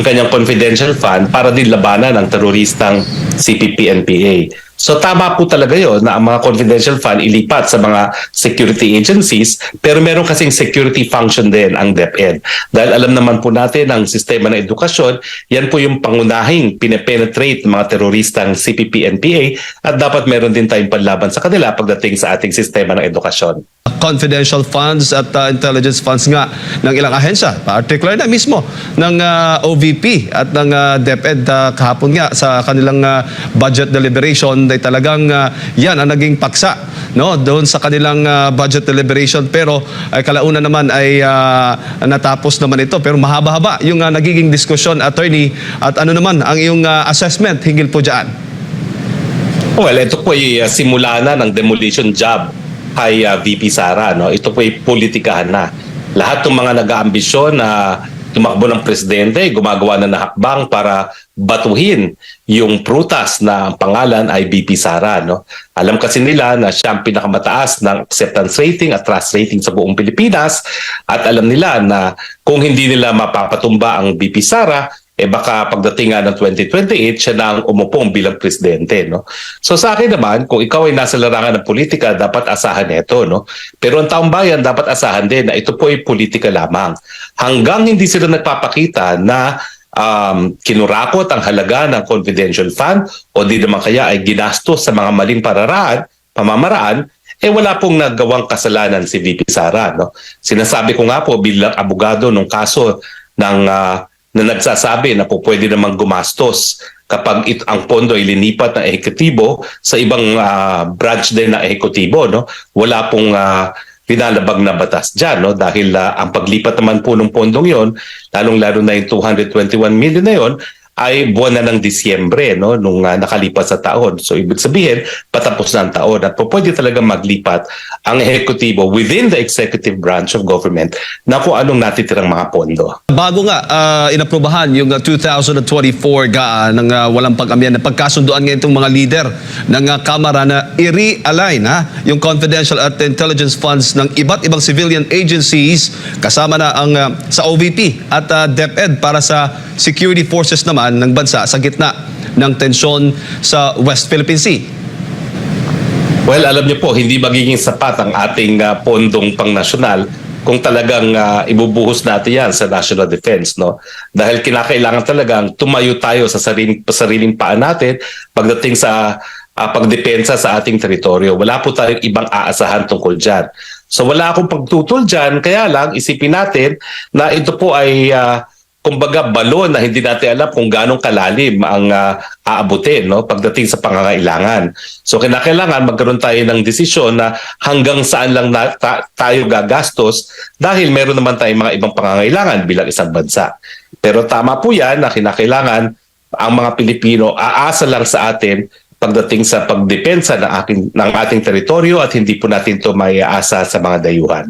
kanyang confidential fund para din labanan ang teroristang CPP-NPA. So tama po talaga yun na ang mga confidential fund ilipat sa mga security agencies, pero meron kasing security function din ang DepEd. Dahil alam naman po natin ang sistema ng edukasyon, yan po yung pangunahing pinepenetrate ng mga teroristang CPP-NPA at dapat meron din tayong panlaban sa kanila pagdating sa ating sistema ng edukasyon. Confidential funds at intelligence funds nga ng ilang ahensya, particular na mismo ng OVP at ng DepEd kahapon nga sa kanilang budget deliberation ay talagang yan ang naging paksa, no, doon sa kanilang budget deliberation, pero ay kalaunan naman ay natapos naman ito, pero mahaba-haba yung nagiging diskusyon, attorney, at ano naman ang iyong assessment hinggil po dyan? Well, ito po ay simula na ng demolition job kay VP Sara, no? Ito po ay politikahan na. Lahat ng mga nag-aambisyon na tumakbo ng presidente, gumagawa na ng hakbang para batuhin yung prutas na ang pangalan ay VP Sara, no? Alam kasi nila na siya ang pinakamataas ng acceptance rating at trust rating sa buong Pilipinas, at alam nila na kung hindi nila mapapatumba ang VP Sara, baka pagdating nga ng 2028, siya na ang umupong bilang presidente, no? So sa akin naman, kung ikaw ay nasa larangan ng politika, dapat asahan ito, no? Pero ang taong bayan, dapat asahan din na ito po ay politika lamang. Hanggang hindi sila nagpapakita na kinurakot ang halaga ng confidential fund o di naman kaya ay ginastos sa mga maling pamamaraan, wala pong nagawang kasalanan si VP Sara, no? Sinasabi ko nga po bilang abogado nung kaso ng na nagsasabi na po pwede namang gumastos kapag ang pondo ay linipat ng ehekutibo sa ibang branch din ng ehekutibo, no? Wala pong pinalabag na batas dyan, no? Dahil ang paglipat naman po ng pondong yon, lalong-lalo na yung 221 million na yon, ay buwan na ng Disyembre, no, nung nakalipas sa taon. So ibig sabihin, patapos na ang taon at pwede talaga maglipat ang ehekutibo within the executive branch of government na kung anong natitirang mga pondo. Bago nga inaprubahan yung 2024 ng walang pag-amyan na pagkasunduan ngayon itong mga leader ng Kamara na i-realign yung confidential at intelligence funds ng iba't ibang civilian agencies kasama na ang sa OVP at DepEd para sa security forces naman ng bansa sa gitna ng tensyon sa West Philippine Sea. Well, alam niyo po, hindi magiging sapat ang ating pondong pangnasyonal kung talagang ibubuhos natin yan sa national defense, no? Dahil kinakailangan talagang tumayo tayo sa sariling paa natin pagdating sa pagdepensa sa ating teritoryo. Wala po tayong ibang aasahan tungkol dyan. So wala akong pagtutol dyan, kaya lang isipin natin na ito po ay kumbaga balon na hindi natin alam kung ganong kalalim ang aabutin, no, pagdating sa pangangailangan. So kinakailangan magkaroon tayo ng desisyon na hanggang saan lang tayo gagastos dahil meron naman tayong mga ibang pangangailangan bilang isang bansa. Pero tama po yan na kinakailangan ang mga Pilipino aasa lang sa atin pagdating sa pagdepensa ng ating teritoryo at hindi po natin ito maiaasa sa mga dayuhan.